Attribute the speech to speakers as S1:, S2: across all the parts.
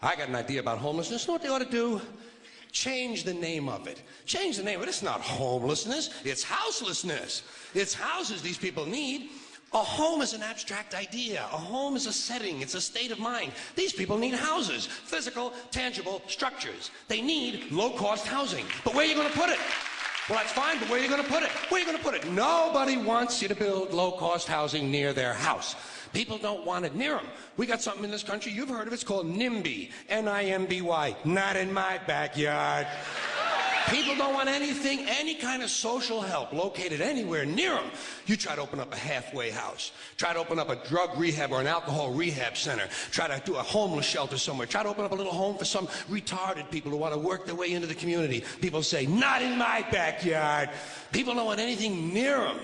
S1: I got an idea about homelessness. You know what they ought to do? Change the name of it. Change the name of it. It's not homelessness. It's houselessness. It's houses these people need. A home is an abstract idea. A home is a setting. It's a state of mind. These people need houses. Physical, tangible structures. They need low-cost housing. But where are you going to put it? Well, that's fine, but where are you going to put it? Where are you going to put it? Nobody wants you to build low-cost housing near their house. People don't want it near them. We got something in this country, you've heard of it, it's called NIMBY. N-I-M-B-Y. Not in my backyard. People don't want anything, any kind of social help located anywhere near them. You try to open up a halfway house. Try to open up a drug rehab or an alcohol rehab center. Try to do a homeless shelter somewhere. Try to open up a little home for some retarded people who want to work their way into the community. People say, not in my backyard. People don't want anything near them,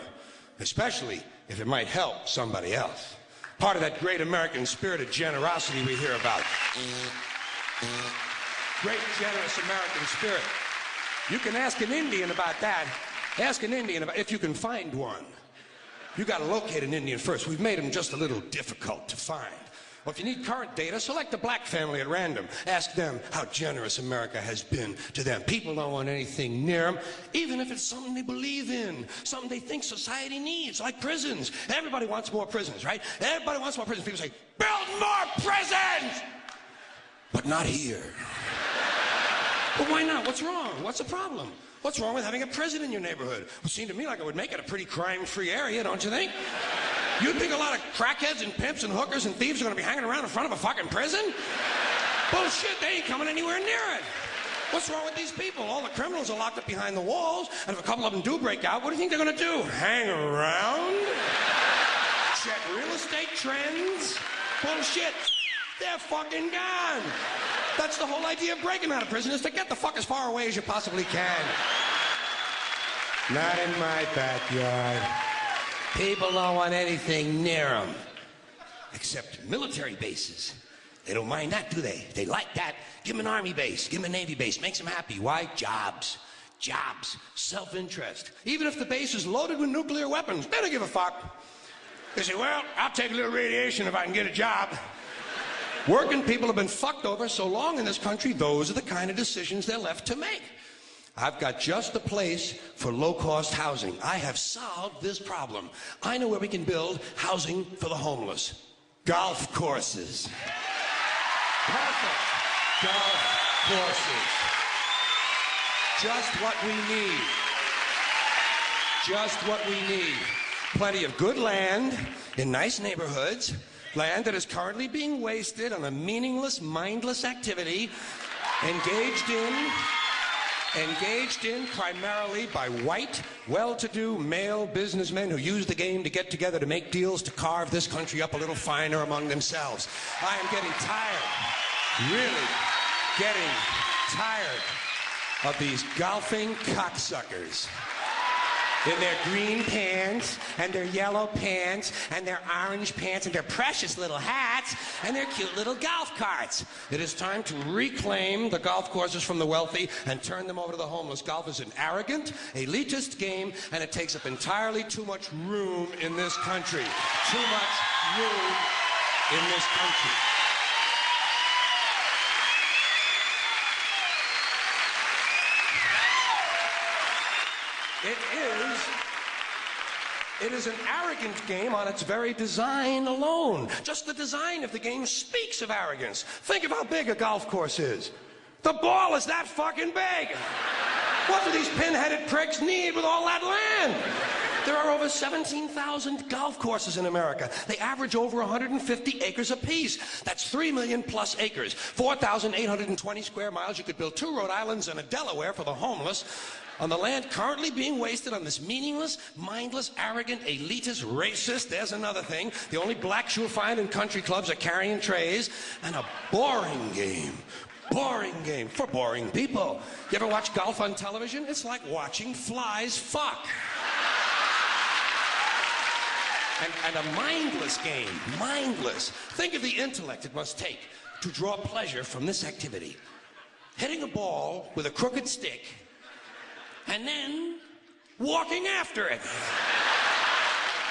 S1: especially if it might help somebody else. Part of that great American spirit of generosity we hear about. Great, generous American spirit. You can ask an Indian about that. Ask an Indian about if you can find one. You got to locate an Indian first. We've made them just a little difficult to find. Well, if you need current data, select a black family at random. Ask them how generous America has been to them. People don't want anything near them, even if it's something they believe in, something they think society needs, like prisons. Everybody wants more prisons, right? Everybody wants more prisons. People say, build more prisons! But not here. Well, why not? What's wrong? What's the problem? What's wrong with having a prison in your neighborhood? Well, it seemed to me like it would make it a pretty crime-free area, don't you think? You think a lot of crackheads and pimps and hookers and thieves are going to be hanging around in front of a fucking prison? Bullshit, they ain't coming anywhere near it. What's wrong with these people? All the criminals are locked up behind the walls, and if a couple of them do break out, what do you think they're going to do? Hang around? Check real estate trends? Bullshit. They're fucking gone. That's the whole idea of breaking out of prison, is to get the fuck as far away as you possibly can. Not in my backyard. People don't want anything near them. Except military bases. They don't mind that, do they? They like that. Give them an army base. Give them a navy base. Makes them happy. Why? Jobs. Jobs. Self-interest. Even if the base is loaded with nuclear weapons, they don't give a fuck. They say, well, I'll take a little radiation if I can get a job. Working people have been fucked over so long in this country, those are the kind of decisions they're left to make. I've got just the place for low-cost housing. I have solved this problem. I know where we can build housing for the homeless. Golf courses. Perfect. Golf courses. Just what we need. Just what we need. Plenty of good land in nice neighborhoods. Land that is currently being wasted on a meaningless, mindless activity engaged in primarily by white, well-to-do male businessmen who use the game to get together to make deals to carve this country up a little finer among themselves. I am getting tired, really getting tired of these golfing cocksuckers. In their green pants, and their yellow pants, and their orange pants, and their precious little hats, and their cute little golf carts. It is time to reclaim the golf courses from the wealthy and turn them over to the homeless. Golf is an arrogant, elitist game, and it takes up entirely too much room in this country. Too much room in this country. It is an arrogant game on its very design alone. Just the design of the game speaks of arrogance. Think of how big a golf course is. The ball is that fucking big. What do these pin-headed pricks need with all that land? There are over 17,000 golf courses in America. They average over 150 acres apiece. That's 3 million plus acres. 4,820 square miles. You could build 2 Rhode Islands and a Delaware for the homeless. On the land currently being wasted on this meaningless, mindless, arrogant, elitist, racist, there's another thing. The only blacks you'll find in country clubs are carrying trays, and a boring game. Boring game for boring people. You ever watch golf on television? It's like watching flies fuck. And a mindless game, mindless. Think of the intellect it must take to draw pleasure from this activity. Hitting a ball with a crooked stick, and then walking after it.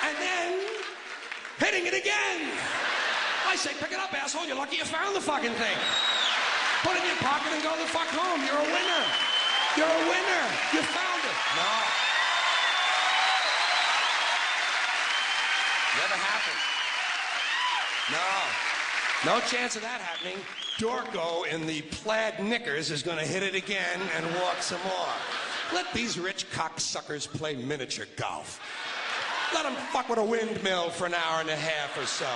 S1: And then hitting it again. I say, pick it up, asshole. You're lucky you found the fucking thing. your pocket and go the fuck home. You're a winner. You're a winner. You found it. No. Never happened. No. No chance of that happening. Dorco in the plaid knickers is going to hit it again and walk some more. Let these rich cocksuckers play miniature golf. Let them fuck with a windmill for an hour and a half or so.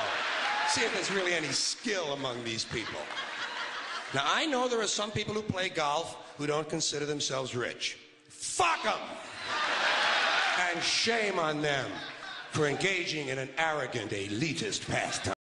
S1: See if there's really any skill among these people. Now, I know there are some people who play golf who don't consider themselves rich. Fuck them! And shame on them for engaging in an arrogant, elitist pastime.